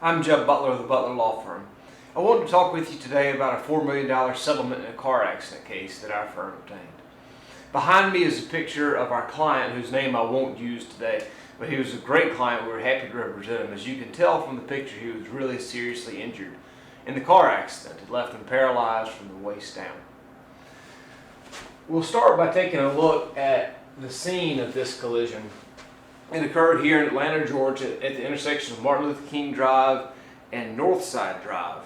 I'm Jeb Butler of the Butler Law Firm. I wanted to talk with you today about a $4 million settlement in a car accident case that our firm obtained. Behind me is a picture of our client, whose name I won't use today, but he was a great client. We were happy to represent him. As you can tell from the picture, he was really seriously injured in the car accident. It left him paralyzed from the waist down. We'll start by taking a look at the scene of this collision. It occurred here in Atlanta, Georgia, at the intersection of Martin Luther King Drive and Northside Drive.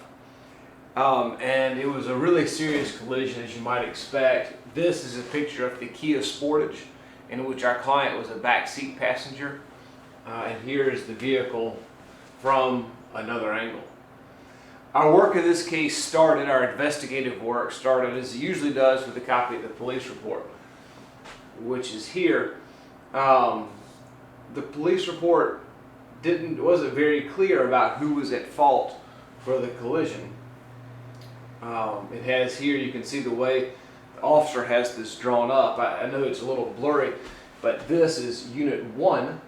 And it was a really serious collision, as you might expect. This is a picture of the Kia Sportage, in which our client was a backseat passenger. And here is the vehicle from another angle. Our work in this case our investigative work started, as it usually does, with a copy of the police report, which is here. The police report wasn't very clear about who was at fault for the collision. It has here, you can see the way the officer has this drawn up. I know it's a little blurry, but this is Unit 1,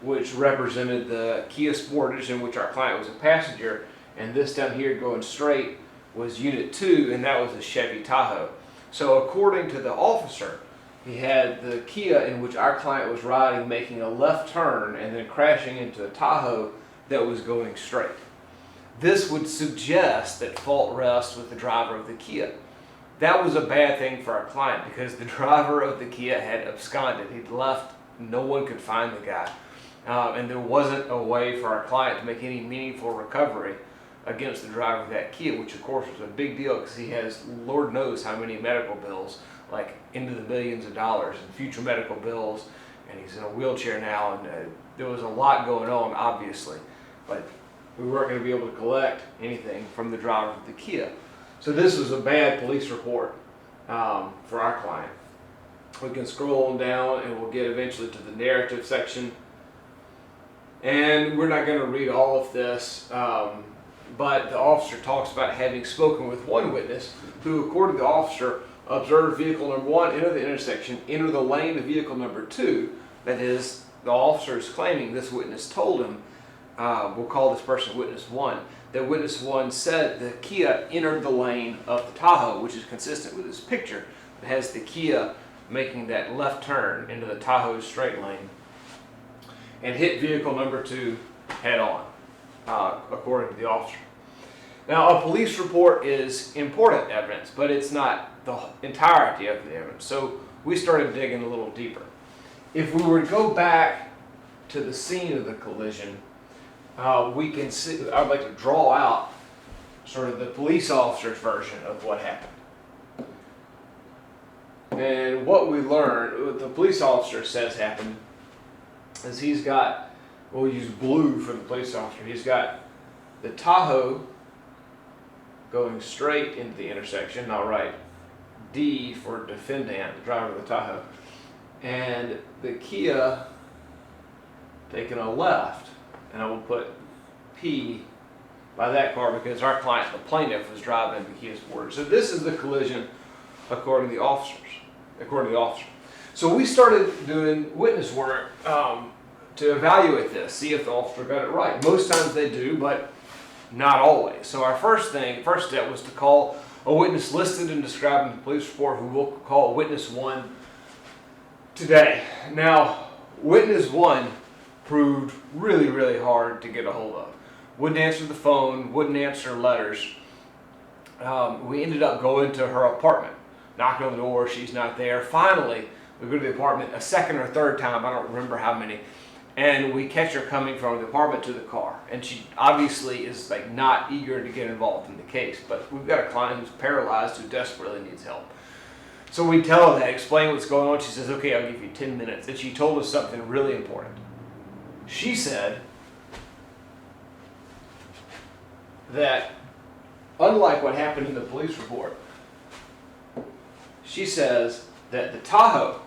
which represented the Kia Sportage in which our client was a passenger, and this down here going straight was Unit 2, and that was a Chevy Tahoe. So according to the officer, he had the Kia in which our client was riding making a left turn and then crashing into a Tahoe that was going straight. This would suggest that fault rests with the driver of the Kia. That was a bad thing for our client because the driver of the Kia had absconded. He'd left, no one could find the guy. And there wasn't a way for our client to make any meaningful recovery against the driver of that Kia, which of course was a big deal because he has Lord knows how many medical bills, like into the millions of dollars in future medical bills, and he's in a wheelchair now, and there was a lot going on, obviously, but we weren't going to be able to collect anything from the driver of the Kia. So this was a bad police report for our client. We can scroll on down and we'll get eventually to the narrative section, and we're not going to read all of this, but the officer talks about having spoken with one witness who, according to the officer, observed vehicle number 1 enter the intersection, enter the lane of vehicle number 2. That is, the officer is claiming this witness told him, we'll call this person witness 1, that witness 1 said the Kia entered the lane of the Tahoe, which is consistent with this picture. It has the Kia making that left turn into the Tahoe straight lane and hit vehicle number 2 head on, according to the officer. Now, a police report is important evidence, but it's not the entirety of the evidence. So we started digging a little deeper. If we were to go back to the scene of the collision, we can see, I'd like to draw out sort of the police officer's version of what happened. And what we learned, what the police officer says happened, is he's got, we'll use blue for the police officer, he's got the Tahoe going straight into the intersection, I'll write D for defendant, the driver of the Tahoe, and the Kia taking a left, and I will put P by that car because our client, the plaintiff, was driving the Kia Sportage. So this is the collision according to the officer. So we started doing witness work to evaluate this, see if the officer got it right. Most times they do, but not always. So our first step was to call a witness listed and described in the police report, who we'll call witness 1 today. Now, witness 1 proved really, really hard to get a hold of. Wouldn't answer the phone, wouldn't answer letters. We ended up going to her apartment, knocking on the door, she's not there. Finally, we go to the apartment a second or third time, I don't remember how many, and we catch her coming from the apartment to the car. And she obviously is like not eager to get involved in the case, but we've got a client who's paralyzed who desperately needs help. So we tell her that, explain what's going on. She says, okay, I'll give you 10 minutes. And she told us something really important. She said that, unlike what happened in the police report, she says that the Tahoe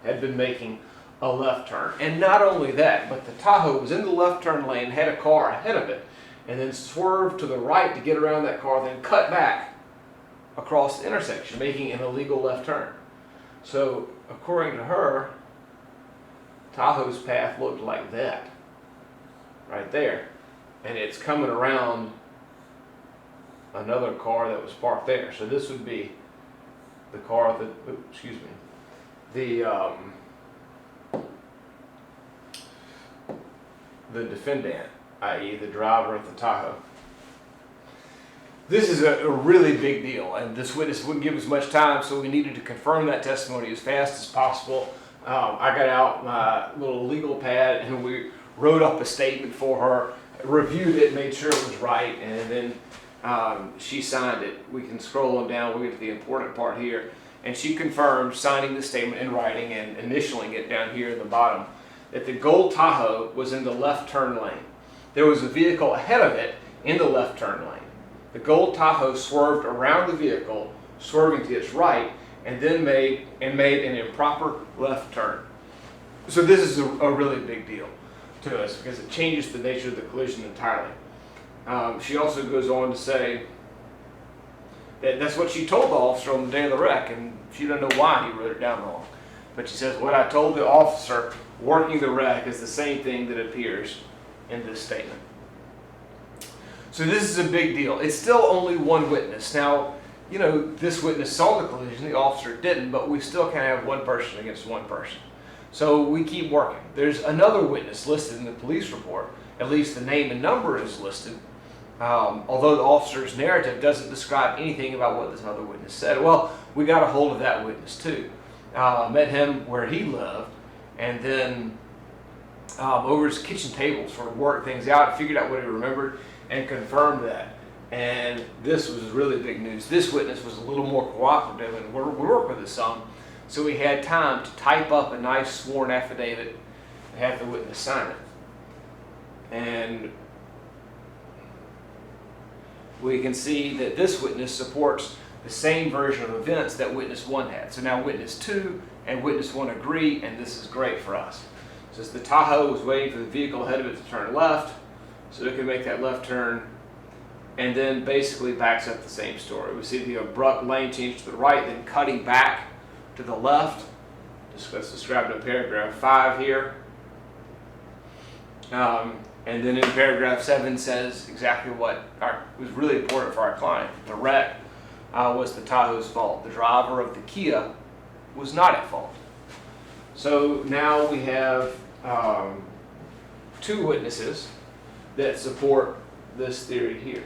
had been making a left turn. And not only that, but the Tahoe was in the left turn lane, had a car ahead of it, and then swerved to the right to get around that car, then cut back across the intersection, making an illegal left turn. So, according to her, Tahoe's path looked like that, right there. and it's coming around another car that was parked there. So this would be the car that, the defendant, i.e. the driver of the Tahoe. This is a really big deal, and this witness wouldn't give us much time, so we needed to confirm that testimony as fast as possible. I got out my little legal pad and we wrote up a statement for her, reviewed it, made sure it was right, and then she signed it. We can scroll on down, we'll get to the important part here. And she confirmed, signing the statement in writing and initialing it down here in the bottom, that the gold Tahoe was in the left turn lane. There was a vehicle ahead of it in the left turn lane. The gold Tahoe swerved around the vehicle, swerving to its right, and then made an improper left turn. So this is a really big deal to us because it changes the nature of the collision entirely. She also goes on to say that that's what she told the officer on the day of the wreck, and she doesn't know why he wrote it down wrong. But she says, what I told the officer working the wreck is the same thing that appears in this statement. So this is a big deal. It's still only one witness. Now, you know, this witness saw the collision, the officer didn't, but we still can't have one person against one person. So we keep working. There's another witness listed in the police report. At least the name and number is listed. Although the officer's narrative doesn't describe anything about what this other witness said. Well, we got a hold of that witness too. Met him where he lived, and then over his kitchen table sort of worked things out, figured out what he remembered, and confirmed that. And this was really big news. This witness was a little more cooperative, and we work with us some, so we had time to type up a nice sworn affidavit and have the witness sign it. And we can see that this witness supports the same version of events that witness 1 had. So now witness 2 and witness 1 agree, and this is great for us. It says the Tahoe was waiting for the vehicle ahead of it to turn left, so it can make that left turn, and then basically backs up the same story. We see the abrupt lane change to the right, then cutting back to the left. That's described in paragraph 5 here. And then in paragraph 7 says exactly what was really important for our client. The wreck was the Tahoe's fault. The driver of the Kia was not at fault. So now we have 2 witnesses that support this theory here.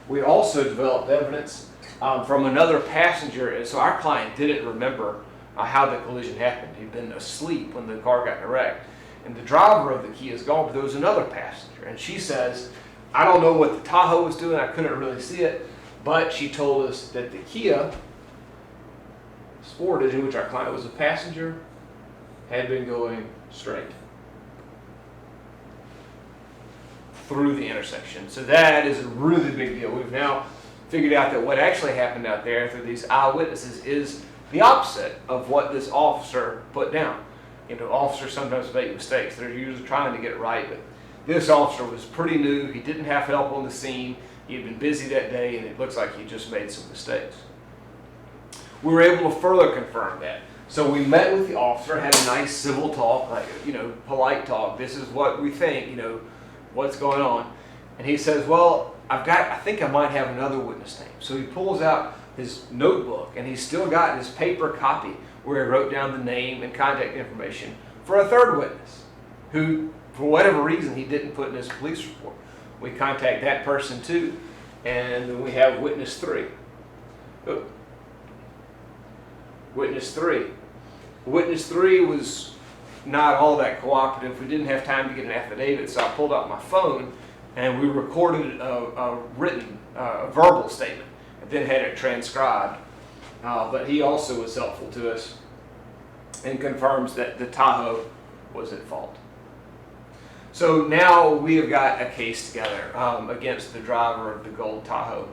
We also developed evidence from another passenger. So our client didn't remember how the collision happened. He'd been asleep when the car got in a wreck. And the driver of the Kia is gone, but there was another passenger. And she says, I don't know what the Tahoe was doing. I couldn't really see it. But she told us that the Kia Sportage, in which our client was a passenger, had been going straight through the intersection. So that is a really big deal. We've now figured out that what actually happened out there through these eyewitnesses is the opposite of what this officer put down. You know, officers sometimes make mistakes. They're usually trying to get it right, but this officer was pretty new. He didn't have help on the scene. He had been busy that day, and it looks like he just made some mistakes. We were able to further confirm that. So we met with the officer, had a nice civil talk, like, you know, polite talk. This is what we think, you know, what's going on. And he says, well, I think I might have another witness name. So he pulls out his notebook, and he's still got his paper copy where he wrote down the name and contact information for a third witness who, for whatever reason, he didn't put in his police report. We contact that person too, and then we have witness 3. Oh. Witness 3. Witness 3 was not all that cooperative. We didn't have time to get an affidavit, so I pulled out my phone and we recorded a written, verbal statement, and then had it transcribed. But he also was helpful to us and confirms that the Tahoe was at fault. So now we have got a case together against the driver of the gold Tahoe.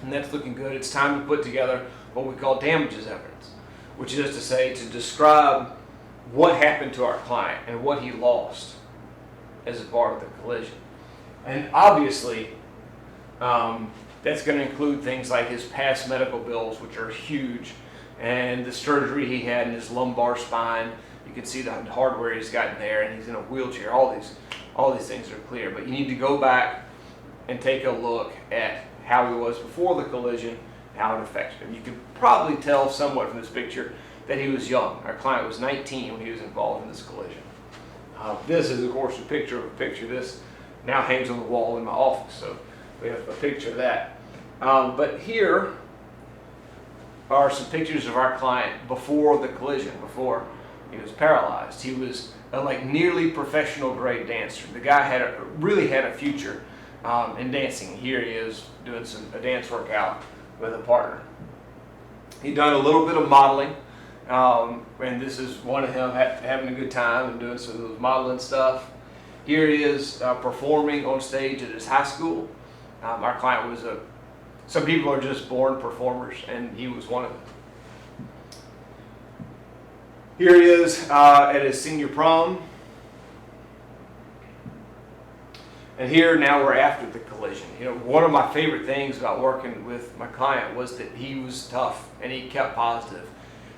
And that's looking good. It's time to put together what we call damages evidence, which is to say, to describe what happened to our client and what he lost as a part of the collision. And obviously, that's going to include things like his past medical bills, which are huge, and the surgery he had in his lumbar spine. You can see the hardware he's got in there, and he's in a wheelchair. All these things are clear, but you need to go back and take a look at how he was before the collision, how it affected him. You can probably tell somewhat from this picture that he was young. Our client was 19 when he was involved in this collision. This is, of course, a picture of a picture. This now hangs on the wall in my office, so we have a picture of that. But here are some pictures of our client before the collision, before he was paralyzed. He was a nearly professional grade dancer. The guy really had a future in dancing. Here he is doing a dance workout with a partner. He'd done a little bit of modeling, and this is one of him having a good time and doing some of those modeling stuff. Here he is performing on stage at his high school. Our client was some people are just born performers, and he was one of them. Here he is at his senior prom. And here now we're after the collision. One of my favorite things about working with my client was that he was tough and he kept positive.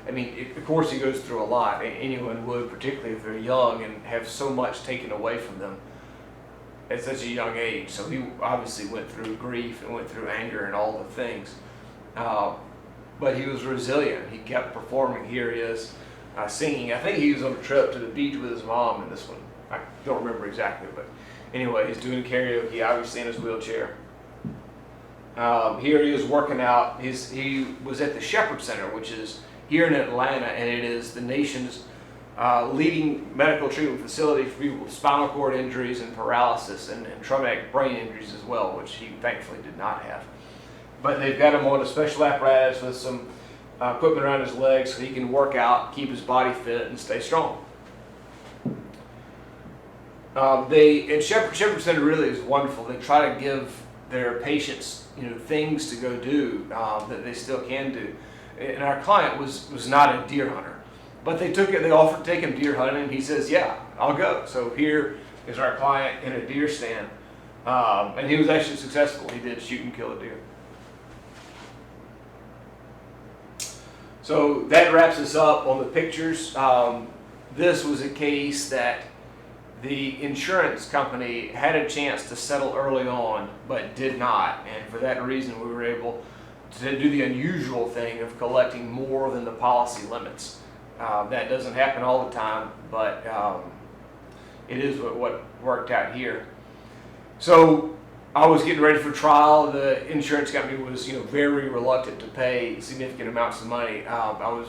Of course he goes through a lot. Anyone would, particularly if they're young and have so much taken away from them at such a young age. So he obviously went through grief and went through anger and all the things. But he was resilient. He kept performing. Here he is singing. I think he was on a trip to the beach with his mom in this one. I don't remember exactly, but anyway, he's doing karaoke, obviously in his wheelchair. Here he is working out. He was at the Shepherd Center, which is here in Atlanta, and it is the nation's leading medical treatment facility for people with spinal cord injuries and paralysis and traumatic brain injuries as well, which he thankfully did not have. But they've got him on a special apparatus with some equipment around his legs so he can work out, keep his body fit, and stay strong. And Shepherd Center really is wonderful. They try to give their patients, things to go do that they still can do. And our client was not a deer hunter, but they offered to take him deer hunting, and he says, "Yeah, I'll go." So here is our client in a deer stand, and he was actually successful. He did shoot and kill a deer. So that wraps us up on the pictures. This was a case that the insurance company had a chance to settle early on, but did not. And for that reason, we were able to do the unusual thing of collecting more than the policy limits. That doesn't happen all the time, but it is what worked out here. So I was getting ready for trial. The insurance company was, very reluctant to pay significant amounts of money. I was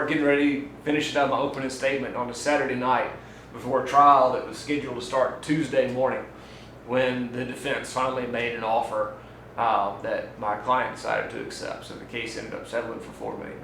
getting ready, finishing up my opening statement on a Saturday night before a trial that was scheduled to start Tuesday morning, when the defense finally made an offer that my client decided to accept. So the case ended up settling for $4 million.